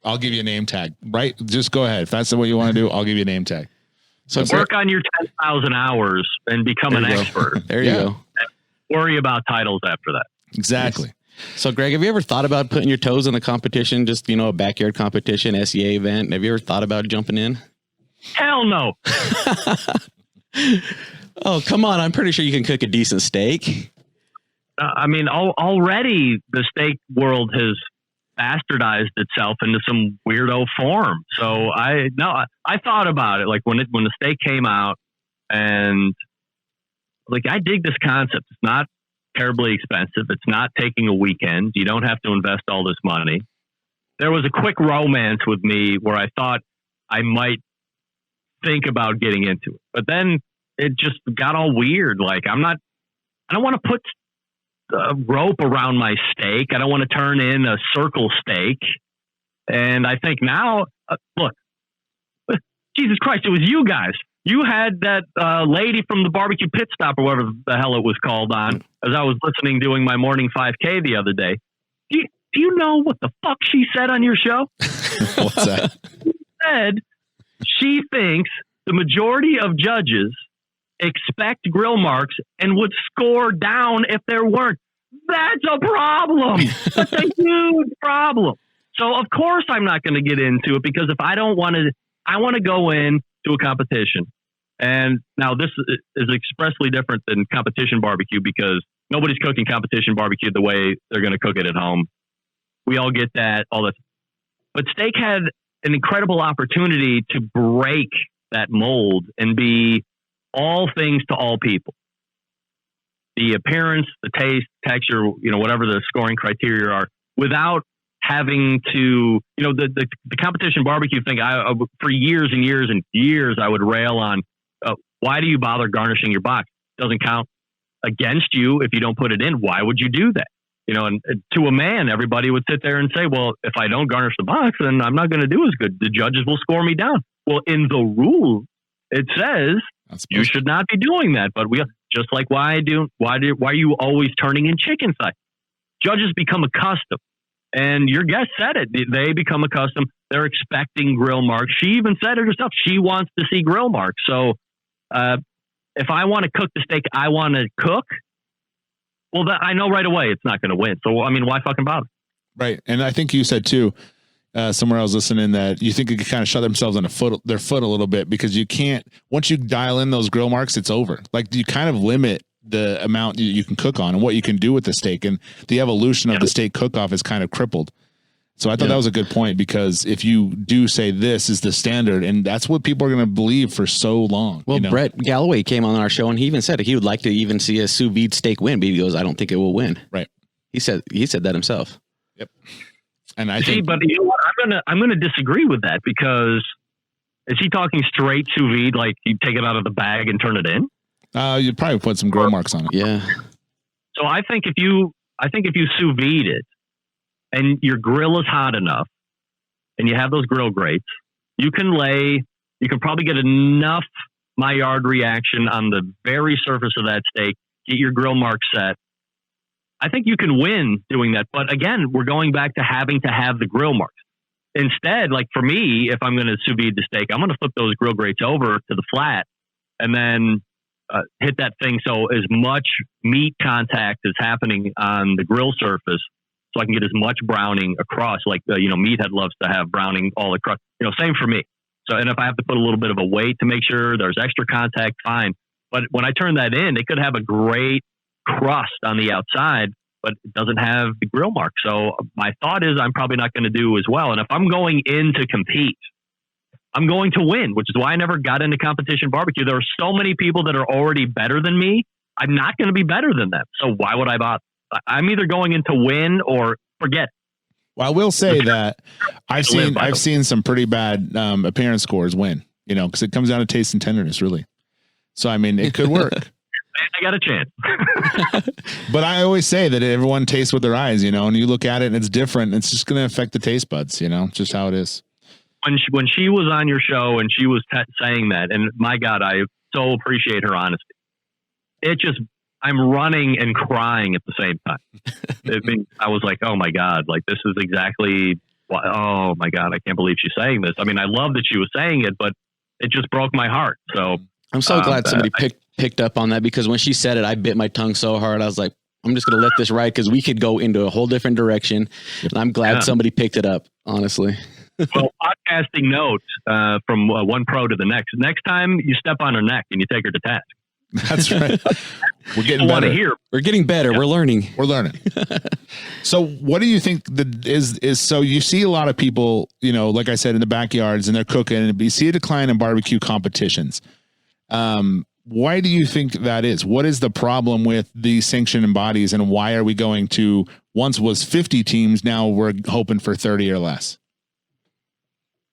I'll give you a name tag. Right? Just go ahead. If that's what you want to do, I'll give you a name tag. So work on your 10,000 hours and become an expert. There you go. Worry about titles after that. Exactly. Nice. So, Greg, have you ever thought about putting your toes in a competition, just, a backyard competition, SEA event? Have you ever thought about jumping in? Hell no. Oh, come on. I'm pretty sure you can cook a decent steak. I mean, already the steak world has bastardized itself into some weirdo form. So I thought about it, like when the steak came out, and like I dig this concept. It's not terribly expensive. It's not taking a weekend. You don't have to invest all this money. There was a quick romance with me where I thought I might think about getting into it, but then it just got all weird. Like I don't want to put a rope around my steak. I don't want to turn in a circle steak. And I think now, look, Jesus Christ, it was you guys. You had that lady from the barbecue pit stop or whatever the hell it was called on as I was listening, doing my morning 5K the other day. Do you know what the fuck she said on your show? What's that? She said she thinks the majority of judges expect grill marks and would score down if there weren't. That's a problem. That's a huge problem. So of course I'm not going to get into it, because if I don't want to, I want to go in to a competition. And now this is expressly different than competition barbecue, because nobody's cooking competition barbecue the way they're going to cook it at home. We all get that, all that. But steak had an incredible opportunity to break that mold and be all things to all people. The appearance, the taste, texture, whatever the scoring criteria are, without having to, the competition barbecue thing. For years and years and years, I would rail on, why do you bother garnishing your box? It doesn't count against you if you don't put it in. Why would you do that? And to a man, everybody would sit there and say, well, if I don't garnish the box, then I'm not going to do as good. The judges will score me down. Well, in the rules, it says you should not be doing that. But just like why are you always turning in chicken thigh? Judges become accustomed. And your guest said it. They become accustomed. They're expecting grill marks. She even said it herself. She wants to see grill marks. So if I want to cook the steak I want to cook, well, I know right away it's not going to win. So, I mean, why fucking bother? Right. And I think you said, too, somewhere I was listening, that you think it could kind of shut themselves on their foot a little bit, because you can't, once you dial in those grill marks, it's over. Like, you kind of limit the amount you can cook on and what you can do with the steak, and the evolution of the steak cook-off is kind of crippled. So I thought that was a good point, because if you do say this is the standard, and that's what people are going to believe for so long. Well, Brett Galloway came on our show, and he even said he would like to even see a sous vide steak win, but he goes, I don't think it will win. Right. He said that himself. Yep. And I think, but you know what? I'm gonna disagree with that, because is he talking straight sous vide, like you take it out of the bag and turn it in? You'd probably put some grill marks on it. Yeah. So I think if you sous vide it, and your grill is hot enough, and you have those grill grates, you can probably get enough Maillard reaction on the very surface of that steak, get your grill mark set. I think you can win doing that. But again, we're going back to having to have the grill marks. Instead, like for me, if I'm going to sous vide the steak, I'm going to flip those grill grates over to the flat and then hit that thing so as much meat contact is happening on the grill surface, so I can get as much browning across. Like, Meathead loves to have browning all across. Same for me. So, and if I have to put a little bit of a weight to make sure there's extra contact, fine. But when I turn that in, it could have a great crust on the outside, but it doesn't have the grill mark. So my thought is I'm probably not going to do as well. And if I'm going in to compete, I'm going to win, which is why I never got into competition barbecue. There are so many people that are already better than me. I'm not going to be better than them. So why would I bother? I'm either going in to win or forget. Well, I will say that I've seen some pretty bad appearance scores win, because it comes down to taste and tenderness, really. So, I mean, it could work. I got a chance. But I always say that everyone tastes with their eyes, and you look at it and it's different. It's just going to affect the taste buds, just how it is. When she was on your show and she was saying that, and my God, I so appreciate her honesty. I'm running and crying at the same time. I was like, oh my God, like this is exactly what, oh my God, I can't believe she's saying this. I mean, I love that she was saying it, but it just broke my heart. So I'm so glad somebody picked up on that, because when she said it, I bit my tongue so hard. I was like, I'm just going to let this ride, because we could go into a whole different direction. And I'm glad somebody picked it up, honestly. Well, podcasting note from one pro to the next. Next time you step on her neck and you take her to task. That's right. We're getting want to better. hear. We're getting better. Yeah. We're learning. We're learning. So what do you think that is so you see a lot of people, you know, like I said, in the backyards and they're cooking and you see a decline in barbecue competitions. Why do you think that is? What is the problem with the sanctioning bodies and why are we going to once was 50 teams. Now we're hoping for 30 or less?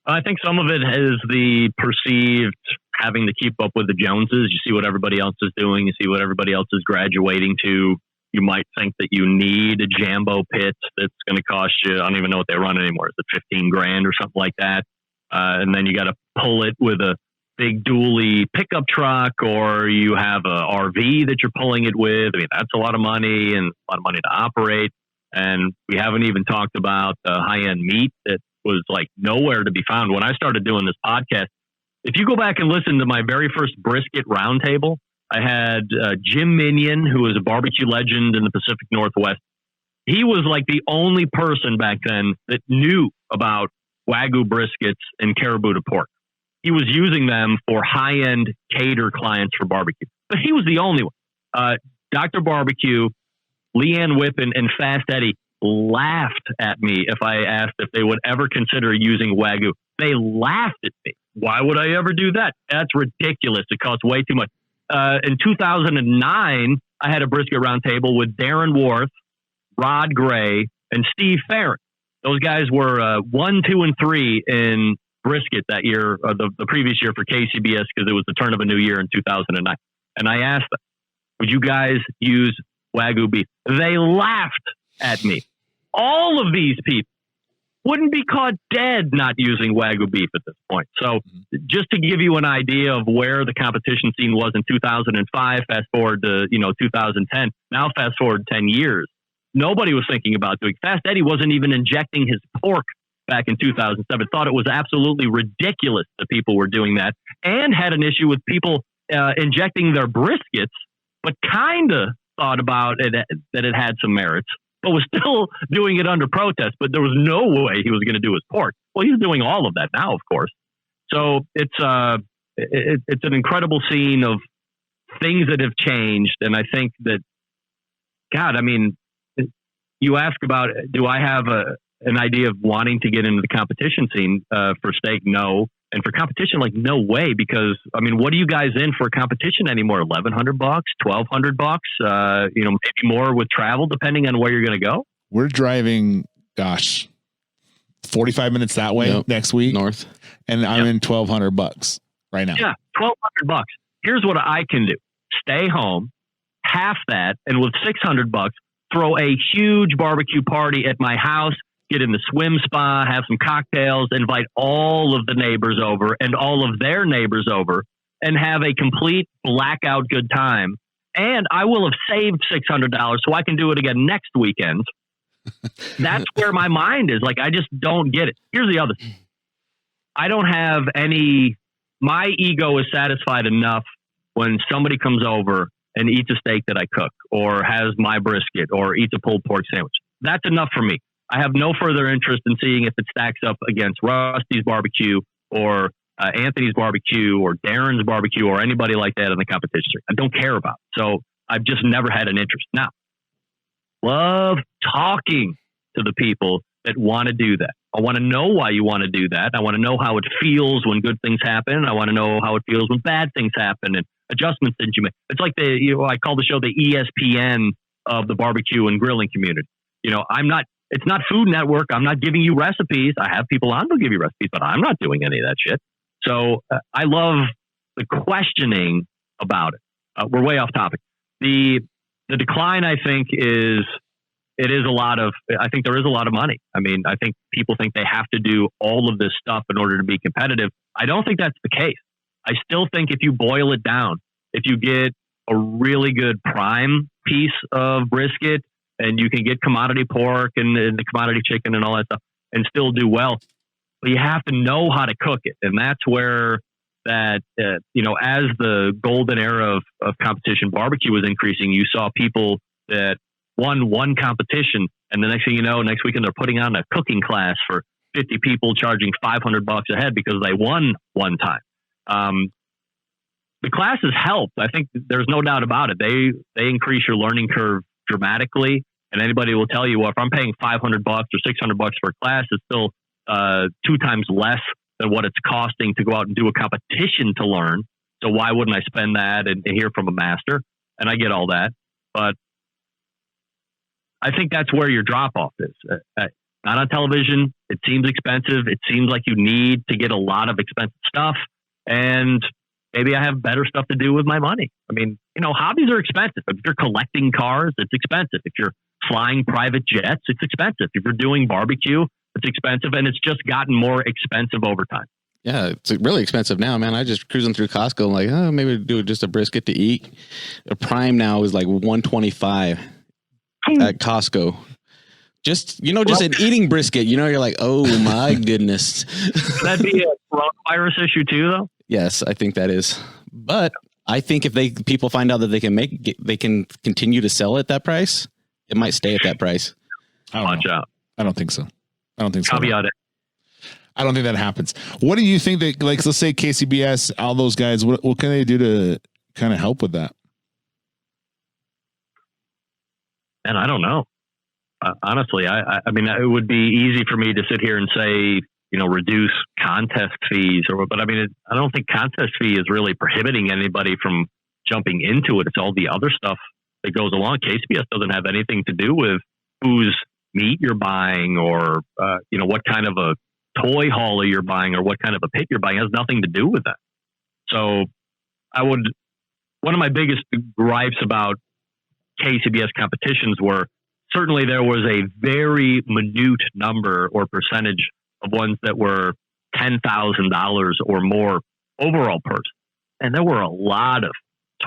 I think some of it is the perceived having to keep up with the Joneses. You see what everybody else is doing. You see what everybody else is graduating to. You might think that you need a Jambo pit that's going to cost you, I don't even know what they run anymore. Is it $15,000 or something like that? And then you got to pull it with a big dually pickup truck, or you have a RV that you're pulling it with. I mean, that's a lot of money and a lot of money to operate. And we haven't even talked about the high-end meat that was like nowhere to be found. When I started doing this podcast, if you go back and listen to my very first brisket roundtable, I had Jim Minion, who was a barbecue legend in the Pacific Northwest. He was like the only person back then that knew about Wagyu briskets and caribou to pork. He was using them for high-end cater clients for barbecue. But he was the only one. Dr. Barbecue, Leanne Whippen, and Fast Eddie laughed at me if I asked if they would ever consider using Wagyu. They laughed at me. Why would I ever do that? That's ridiculous. It costs way too much. In 2009, I had a brisket roundtable with Darren Worth, Rod Gray, and Steve Farron. Those guys were 1, 2, and 3 in brisket that year, or the previous year for KCBS, because it was the turn of a new year in 2009. And I asked them, would you guys use Wagyu beef? They laughed at me. All of these people wouldn't be caught dead not using Wagyu beef at this point. So just to give you an idea of where the competition scene was in 2005, fast forward to 2010, now fast forward 10 years, nobody was thinking about doing. Fast Eddie wasn't even injecting his pork back in 2007, thought it was absolutely ridiculous that people were doing that, and had an issue with people injecting their briskets, but kind of thought about it, that it had some merits, but was still doing it under protest. But there was no way he was going to do his pork. Well, he's doing all of that now, of course. So it's an incredible scene of things that have changed. And I think that, God, I mean, you ask about, do I have an idea of wanting to get into the competition scene for steak? No. And for competition, like, no way, because I mean, what are you guys in for competition anymore? $1,100, $1,200, maybe more with travel, depending on where you're going to go. We're driving, 45 minutes that way next week north, and I'm in $1,200 right now. Yeah, $1,200. Here's what I can do: stay home, half that, and with $600, throw a huge barbecue party at my house. Get in the swim spa, have some cocktails, invite all of the neighbors over and all of their neighbors over, and have a complete blackout good time. And I will have saved $600 so I can do it again next weekend. That's where my mind is. Like, I just don't get it. Here's the other thing. I don't have my ego is satisfied enough when somebody comes over and eats a steak that I cook, or has my brisket, or eats a pulled pork sandwich. That's enough for me. I have no further interest in seeing if it stacks up against Rusty's barbecue, or Anthony's barbecue, or Darren's barbecue, or anybody like that in the competition. I don't care about it. So I've just never had an interest. Now, love talking to the people that want to do that. I want to know why you want to do that. I want to know how it feels when good things happen. I want to know how it feels when bad things happen, and adjustments that you make. It's like I call the show the ESPN of the barbecue and grilling community. It's not Food Network. I'm not giving you recipes. I have people on to give you recipes, but I'm not doing any of that shit. So I love the questioning about it. We're way off topic. The decline, I think, there is a lot of money. I mean, I think people think they have to do all of this stuff in order to be competitive. I don't think that's the case. I still think if you boil it down, if you get a really good prime piece of brisket, and you can get commodity pork and the commodity chicken and all that stuff and still do well, but you have to know how to cook it. And that's where that, as the golden era of competition barbecue was increasing, you saw people that won one competition, and the next thing you know, next weekend they're putting on a cooking class for 50 people, charging $500 a head because they won one time. the classes help. I think there's no doubt about it. They increase your learning curve dramatically. And anybody will tell you, well, if I'm paying $500 or $600 for a class, it's still 2 times less than what it's costing to go out and do a competition to learn. So why wouldn't I spend that and hear from a master? And I get all that. But I think that's where your drop off is. Not on television. It seems expensive. It seems like you need to get a lot of expensive stuff. And maybe I have better stuff to do with my money. I mean, hobbies are expensive. If you're collecting cars, it's expensive. If you're flying private jets, it's expensive. If you're doing barbecue, it's expensive. And it's just gotten more expensive over time. Yeah, it's really expensive now, man. I just cruising through Costco. I'm like, oh, maybe do just a brisket to eat. A prime now is like $125 at Costco. Just an eating brisket. You're like, oh my goodness. Could that be a coronavirus issue too, though? Yes, I think that is. But I think if people find out that they can continue to sell at that price, it might stay at that price. Watch out. I don't think so. Caveat it. I don't think that happens. What do you think that, like, let's say KCBS, all those guys, what can they do to kind of help with that? And I don't know. Honestly, I mean, it would be easy for me to sit here and say, reduce contest fees but I mean, I don't think contest fee is really prohibiting anybody from jumping into it. It's all the other stuff that goes along. KCBS doesn't have anything to do with whose meat you're buying or, what kind of a toy hauler you're buying or what kind of a pit you're buying. It has nothing to do with that. So one of my biggest gripes about KCBS competitions were certainly there was a very minute number or percentage of ones that were $10,000 or more overall purse. And there were a lot of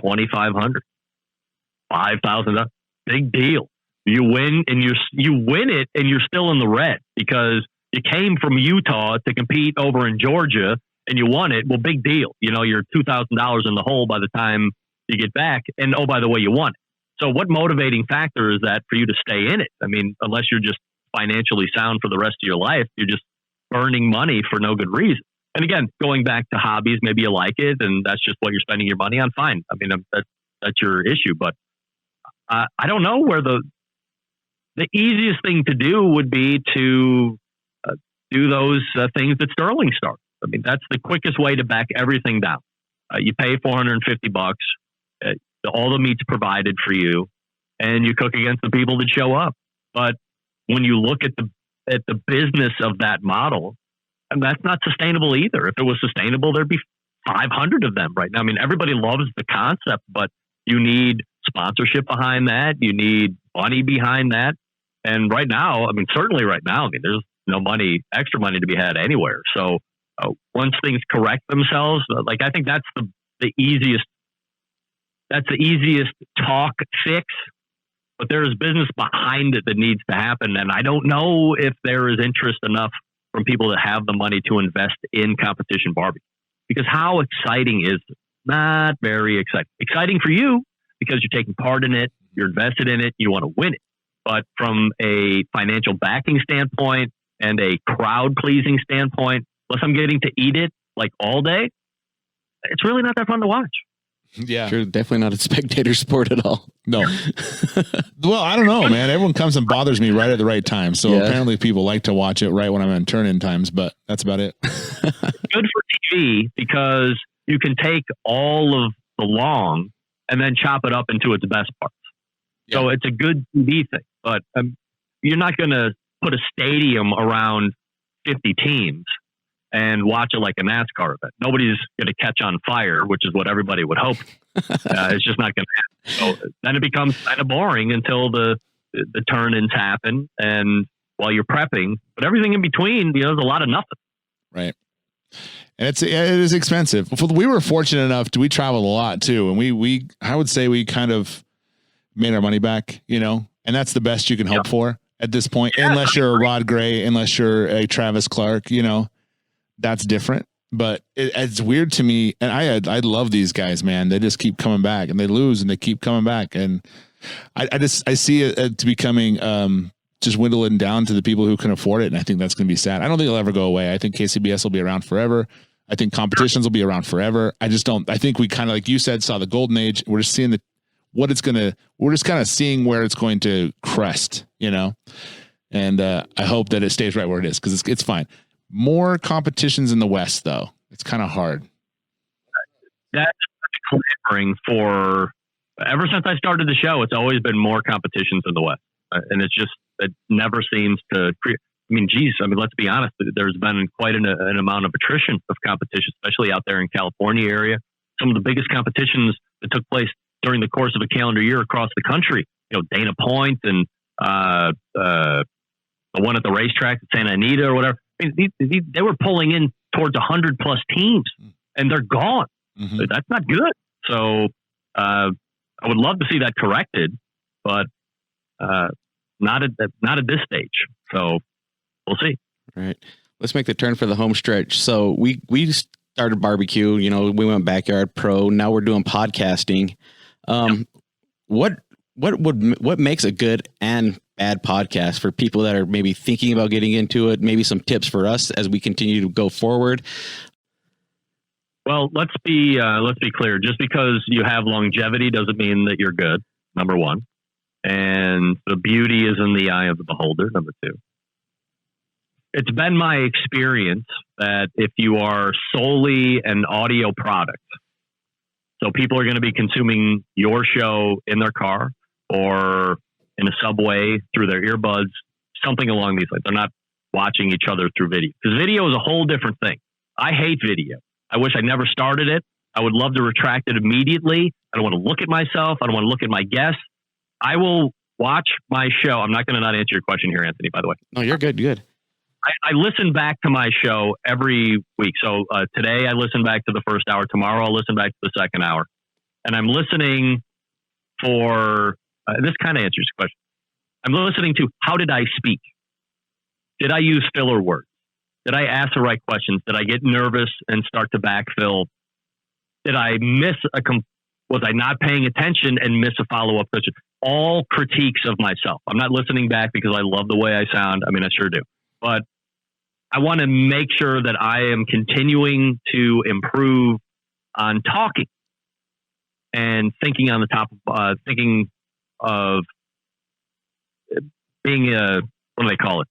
$2,500, $5,000. Big deal. You win it and you're still in the red because you came from Utah to compete over in Georgia and you won it. Well, big deal. You're $2,000 in the hole by the time you get back. And oh, by the way, you won it. So what motivating factor is that for you to stay in it? I mean, unless you're just financially sound for the rest of your life, you're just burning money for no good reason. And again, going back to hobbies, maybe you like it and that's just what you're spending your money on. Fine. I mean, that's your issue. But I don't know where the easiest thing to do would be to do those things that Sterling started. I mean, that's the quickest way to back everything down. You pay $450. All the meat's provided for you, and you cook against the people that show up. But when you look at the business of that model, and that's not sustainable either. If it was sustainable, there'd be 500 of them right now. I mean, everybody loves the concept, but you need sponsorship behind that. You need money behind that. And right now, I mean, certainly right now, I mean, there's no extra money to be had anywhere. So once things correct themselves, like I think that's the easiest. That's the easiest talk fix, but there is business behind it that needs to happen. And I don't know if there is interest enough from people that have the money to invest in competition barbecue. Because how exciting is it? Not very exciting. Exciting for you because you're taking part in it, you're invested in it, you want to win it. But from a financial backing standpoint and a crowd pleasing standpoint, unless I'm getting to eat it like all day, it's really not that fun to watch. Yeah. Sure, definitely not a spectator sport at all. No. Well, I don't know, man. Everyone comes and bothers me right at the right time. So apparently people like to watch it right when I'm in turn-in times, but that's about it. Good for TV because you can take all of the long and then chop it up into its best parts. Yeah. So it's a good TV thing, but you're not going to put a stadium around 50 teams and watch it like a NASCAR event. Nobody's going to catch on fire, which is what everybody would hope. It's just not going to happen. So then it becomes kind of boring until the turn-ins happen and while you're prepping. But everything in between, there's a lot of nothing. Right. And it is expensive. We were fortunate enough we traveled a lot too. And I would say we kind of made our money back, and that's the best you can hope for at this point, unless you're a Rod Gray, unless you're a Travis Clark, that's different. But it's weird to me. And I love these guys, man. They just keep coming back and they lose and they keep coming back. And I see it becoming, just dwindling down to the people who can afford it. And I think that's going to be sad. I don't think it'll ever go away. I think KCBS will be around forever. I think competitions will be around forever. I think we kind of, like you said, saw the golden age. We're just seeing we're just kind of seeing where it's going to crest, and I hope that it stays right where it is, because it's fine. More competitions in the West, though. It's kind of hard. That's clamoring for, ever since I started the show, it's always been more competitions in the West. And it never seems to create. Let's be honest. There's been quite an amount of attrition of competition, especially out there in California area. Some of the biggest competitions that took place during the course of a calendar year across the country, Dana Point and the one at the racetrack at Santa Anita or whatever. They were pulling in towards 100 plus teams, and they're gone. Mm-hmm. That's not good. So I would love to see that corrected, but not at this stage. So we'll see. All right. Let's make the turn for the home stretch. So we started barbecue, we went backyard pro. Now we're doing podcasting. What makes a good and bad podcast for people that are maybe thinking about getting into it? Maybe some tips for us as we continue to go forward. Well, let's be clear. Just because you have longevity doesn't mean that you're good. Number one. And the beauty is in the eye of the beholder. Number two. It's been my experience that if you are solely an audio product, so people are going to be consuming your show in their car or in a subway through their earbuds, something along these lines. They're not watching each other through video, because video is a whole different thing. I hate video. I wish I never started it. I would love to retract it immediately. I don't want to look at myself. I don't want to look at my guests. I will watch my show. I'm not going to not answer your question here, Anthony, by the way. No, you're good. Good. I listen back to my show every week. So today I listen back to the first hour. Tomorrow I'll listen back to the second hour. And I'm listening for, this kind of answers the question. I'm listening to, how did I speak? Did I use filler words? Did I ask the right questions? Did I get nervous and start to backfill? Did I miss was I not paying attention and miss a follow-up question? All critiques of myself. I'm not listening back because I love the way I sound. I sure do. But I want to make sure that I am continuing to improve on talking and thinking on the top of, thinking of being what do they call it?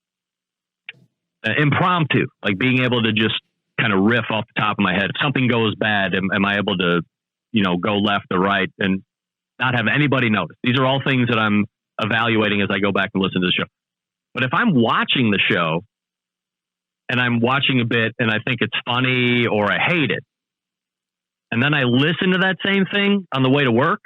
Impromptu, like being able to just kind of riff off the top of my head. If something goes bad, am I able to, go left or right and not have anybody notice? These are all things that I'm evaluating as I go back and listen to the show. But if I'm watching the show and I'm watching a bit and I think it's funny or I hate it, and then I listen to that same thing on the way to work,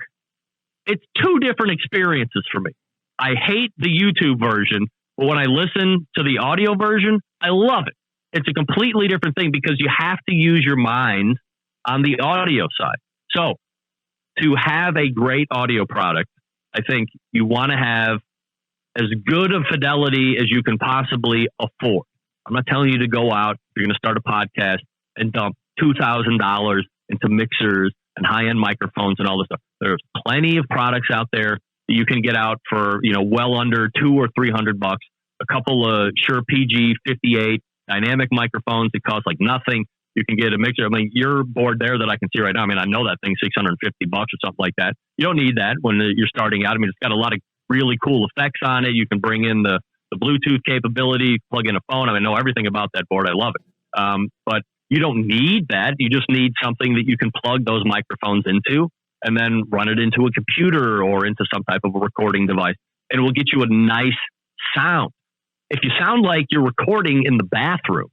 it's two different experiences for me. I hate the YouTube version, but when I listen to the audio version, I love it. It's a completely different thing because you have to use your mind on the audio side. So to have a great audio product, I think you want to have as good of fidelity as you can possibly afford. I'm not telling you to go out, you're going to start a podcast and dump $2,000 into mixers and high-end microphones and all this stuff. There's plenty of products out there that you can get out for, well under $200 or $300. A couple of Shure PG58 dynamic microphones that cost like nothing. You can get a mixer. Your board there that I can see right now, I know that thing's $650 or something like that. You don't need that when you're starting out. It's got a lot of really cool effects on it. You can bring in the Bluetooth capability, plug in a phone. I know everything about that board. I love it. But you don't need that. You just need something that you can plug those microphones into and then run it into a computer or into some type of a recording device. And it will get you a nice sound. If you sound like you're recording in the bathroom,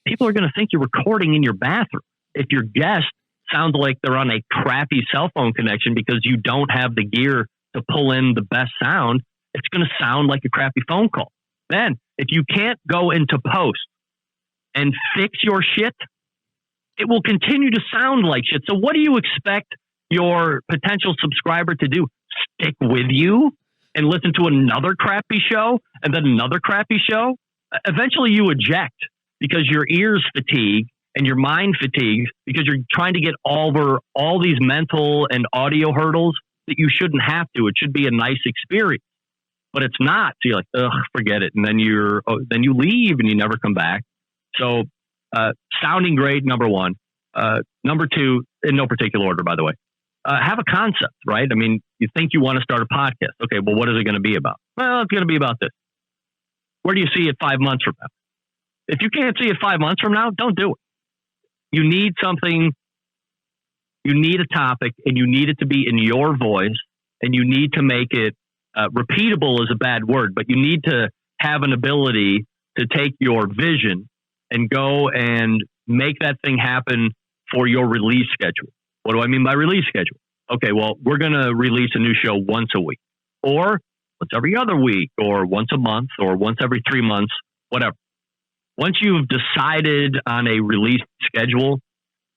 people are going to think you're recording in your bathroom. If your guest sounds like they're on a crappy cell phone connection because you don't have the gear to pull in the best sound, it's going to sound like a crappy phone call. Then, if you can't go into post and fix your shit, it will continue to sound like shit. So what do you expect your potential subscriber to do? Stick with you and listen to another crappy show and then another crappy show? Eventually you eject because your ears fatigue and your mind fatigues because you're trying to get over all these mental and audio hurdles that you shouldn't have to. It should be a nice experience, but it's not. So you're like, ugh, forget it. And then you leave and you never come back. So sounding great, number one. Number two, in no particular order, by the way, have a concept, right? I mean, you think you want to start a podcast. Okay, well, what is it going to be about? Well, it's going to be about this. Where do you see it 5 months from now? If you can't see it 5 months from now, don't do it. You need something, you need a topic, and you need it to be in your voice, and you need to make it repeatable is a bad word, but you need to have an ability to take your vision and go and make that thing happen for your release schedule. What do I mean by release schedule? Okay, well, we're going to release a new show once a week, or once every other week, or once a month, or once every 3 months, whatever. Once you've decided on a release schedule,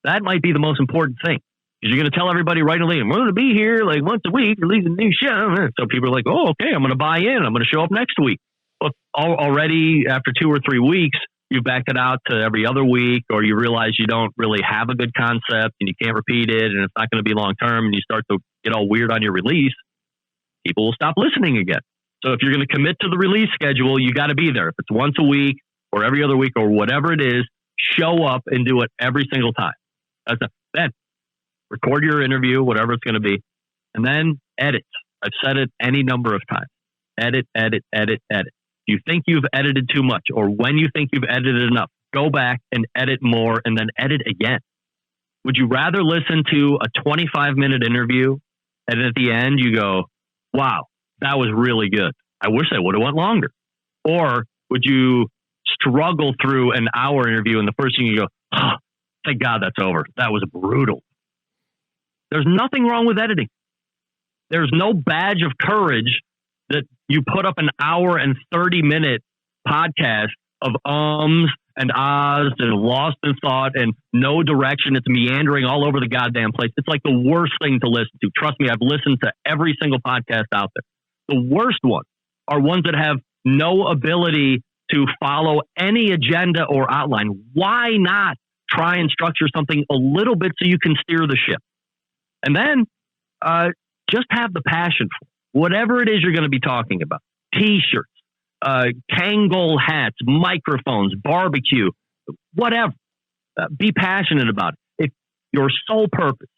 that might be the most important thing. Because you're going to tell everybody right away, we're going to be here like once a week, release a new show. So people are like, oh, okay, I'm going to buy in. I'm going to show up next week. But already after 2 or 3 weeks, you've backed it out to every other week, or you realize you don't really have a good concept and you can't repeat it and it's not going to be long term, and you start to get all weird on your release, people will stop listening again. So if you're going to commit to the release schedule, you got to be there. If it's once a week or every other week or whatever it is, show up and do it every single time. Then record your interview, whatever it's going to be, and then edit. I've said it any number of times. Edit, edit, edit, edit. If you think you've edited too much, or when you think you've edited enough, go back and edit more and then edit again. Would you rather listen to a 25-minute interview and at the end you go, wow, that was really good. I wish I would have went longer. Or would you struggle through an hour interview and the first thing you go, oh, thank God that's over. That was brutal. There's nothing wrong with editing. There's no badge of courage that you put up an hour and 30-minute podcast of ums and ahs and lost in thought and no direction. It's meandering all over the goddamn place. It's like the worst thing to listen to. Trust me, I've listened to every single podcast out there. The worst ones are ones that have no ability to follow any agenda or outline. Why not try and structure something a little bit so you can steer the ship? And then just have the passion for whatever it is you're going to be talking about. T-shirts, Kangol hats, microphones, barbecue, whatever. Be passionate about it. If your sole purpose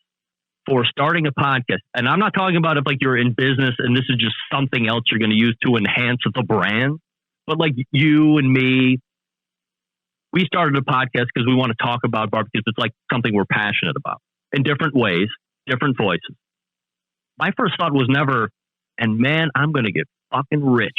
for starting a podcast, and I'm not talking about if like you're in business and this is just something else you're going to use to enhance the brand, but like you and me, we started a podcast because we want to talk about barbecues. It's like something we're passionate about in different ways, different voices. My first thought was never, and man, I'm going to get fucking rich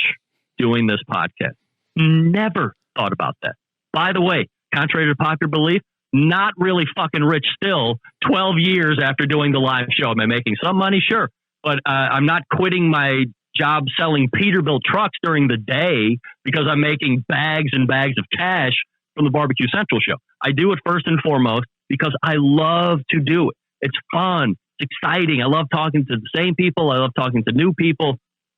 doing this podcast. Never thought about that. By the way, contrary to popular belief, not really fucking rich still 12 years after doing the live show. Am I making some money? Sure. But I'm not quitting my job selling Peterbilt trucks during the day because I'm making bags and bags of cash from the Barbecue Central show. I do it first and foremost because I love to do it. It's fun. It's exciting. I love talking to the same people. I love talking to new people.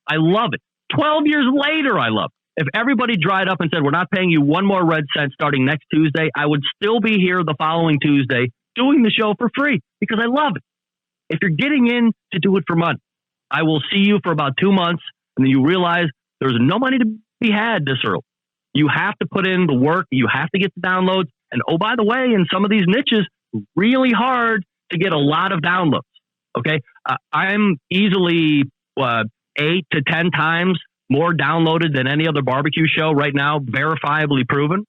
I love it. 12 years later, I love it. If everybody dried up and said, we're not paying you one more red cent starting next Tuesday, I would still be here the following Tuesday doing the show for free because I love it. If you're getting in to do it for money, I will see you for about 2 months and then you realize there's no money to be had this early. You have to put in the work. You have to get the downloads. And oh, by the way, in some of these niches, really hard to get a lot of downloads. Okay. I'm easily 8 to 10 times more downloaded than any other barbecue show right now, verifiably proven.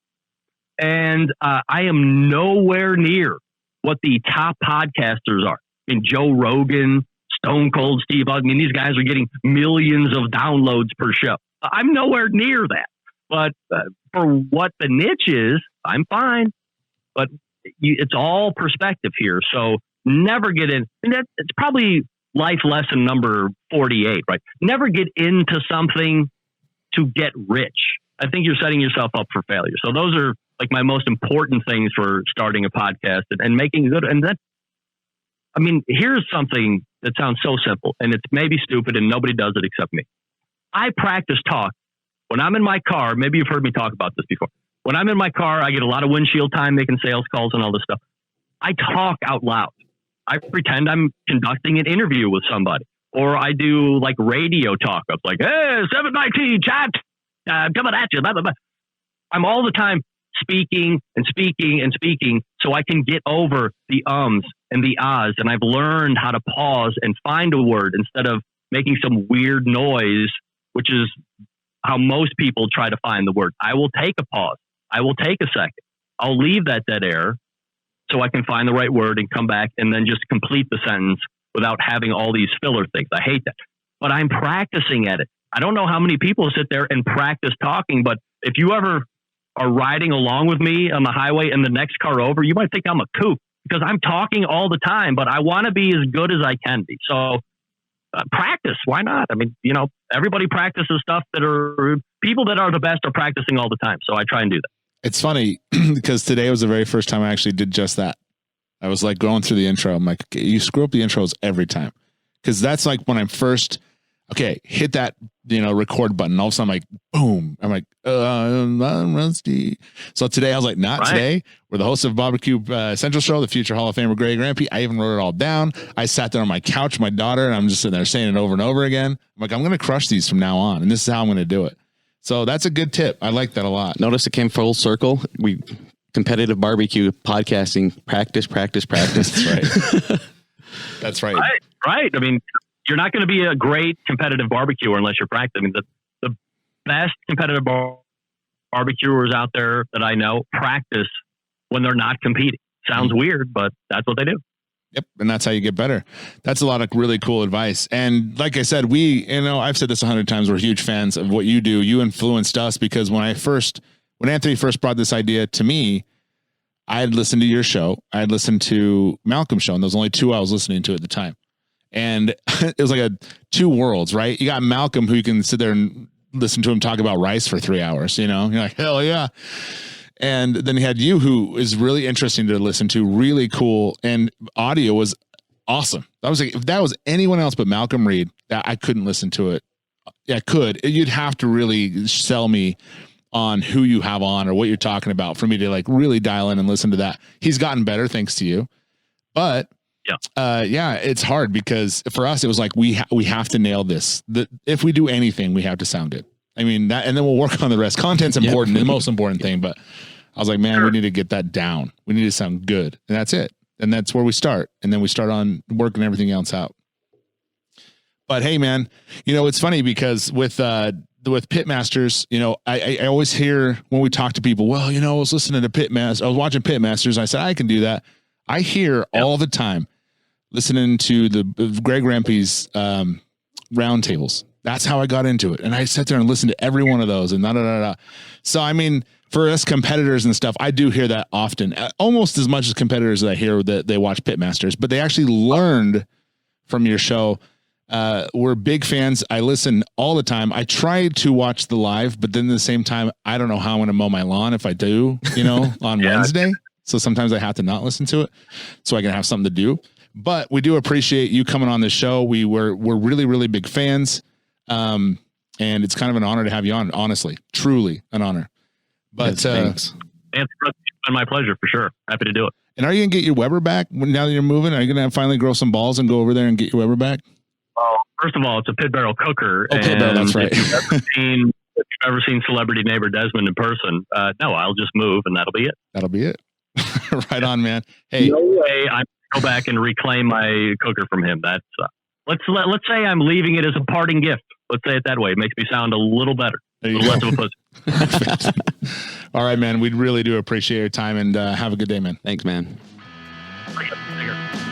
And I am nowhere near what the top podcasters are. I mean, Joe Rogan, Stone Cold Steve. I mean, these guys are getting millions of downloads per show. I'm nowhere near that. But for what the niche is, I'm fine. But it's all perspective here. So never get in. And it's probably life lesson number 48, right? Never get into something to get rich. I think you're setting yourself up for failure. So those are like my most important things for starting a podcast and making it good. And that, I mean, here's something that sounds so simple and it's maybe stupid and nobody does it except me. I practice talk. When I'm in my car, maybe you've heard me talk about this before. When I'm in my car, I get a lot of windshield time making sales calls and all this stuff. I talk out loud. I pretend I'm conducting an interview with somebody. Or I do like radio talk up like, hey, 719 chat, coming at you. Blah, blah, blah. I'm all the time speaking and speaking and speaking so I can get over the ums and the ahs. And I've learned how to pause and find a word instead of making some weird noise, which is how most people try to find the word. I will take a pause. I will take a second. I'll leave that dead air so I can find the right word and come back and then just complete the sentence without having all these filler things. I hate that. But I'm practicing at it. I don't know how many people sit there and practice talking, but if you ever are riding along with me on the highway and the next car over, you might think I'm a kook because I'm talking all the time, but I want to be as good as I can be. So practice. Why not? I mean, you know, everybody practices stuff that are people that are the best are practicing all the time. So I try and do that. It's funny because today was the very first time I actually did just that. I was like going through the intro. I'm like, okay, you screw up the intros every time. Cause that's like when I'm first, okay, hit that, you know, record button. All of a sudden I'm like, boom. I'm like, I'm rusty. So today I was like, not today. We're the hosts of BBQ Central Show, the future Hall of Famer Greg Rempe. I even wrote it all down. I sat there on my couch, with my daughter, and I'm just sitting there saying it over and over again. I'm like, I'm going to crush these from now on. And this is how I'm going to do it. So that's a good tip. I like that a lot. Notice it came full circle. We competitive barbecue podcasting, practice. That's right. That's right. Right. I mean, you're not going to be a great competitive barbecuer unless you're practicing. The best competitive barbecuers out there that I know practice when they're not competing. Sounds weird, but that's what they do. Yep. And that's how you get better. That's a lot of really cool advice. And like I said, I've said this 100 times. We're huge fans of what you do. You influenced us because when Anthony first brought this idea to me, I had listened to your show. I had listened to Malcolm's show, and there was only two I was listening to at the time. And it was like two worlds, right? You got Malcolm, who you can sit there and listen to him talk about rice for 3 hours, you know, you're like, hell yeah. And then he had you, who is really interesting to listen to, really cool. And audio was awesome. I was like, if that was anyone else but Malcolm Reed, that I couldn't listen to it. Yeah, I could. You'd have to really sell me on who you have on or what you're talking about for me to like really dial in and listen to that. He's gotten better thanks to you. But it's hard because for us, it was like, we have to nail this. If we do anything, we have to sound good. I mean that, and then we'll work on the rest. Content's important, the most important thing. But I was like, man, we need to get that down. We need to sound good. And that's it. And that's where we start. And then we start on working everything else out. But hey, man, you know, it's funny because with Pitmasters, you know, I always hear when we talk to people, well, you know, I was listening to Pitmasters. I was watching Pitmasters. I said, I can do that. I hear all the time listening to the Greg Rempe's roundtables. That's how I got into it. And I sat there and listened to every one of those and So, I mean, for us competitors and stuff, I do hear that often, almost as much as competitors that I hear that they watch Pitmasters, but they actually learned from your show. We're big fans. I listen all the time. I try to watch the live, but then at the same time, I don't know how I'm going to mow my lawn if I do, you know, on Wednesday. So sometimes I have to not listen to it so I can have something to do. But we do appreciate you coming on the show. we're really, really big fans. And it's kind of an honor to have you on, honestly, truly an honor. But yes, thanks. It's been my pleasure for sure. Happy to do it. And are you going to get your Weber back now that you're moving? Are you going to finally grow some balls and go over there and get your Weber back? Well, first of all, it's a pit barrel cooker. Oh, pit barrel, that's right. If you've ever seen Celebrity Neighbor Desmond in person, no, I'll just move and that'll be it. That'll be it. Right on, man. Hey, no way I'm go back and reclaim my cooker from him. That's let's say I'm leaving it as a parting gift. Let's say it that way. It makes me sound a little better, a little less of a pussy. All right, man. We really do appreciate your time and have a good day, man. Thanks, man. Take care.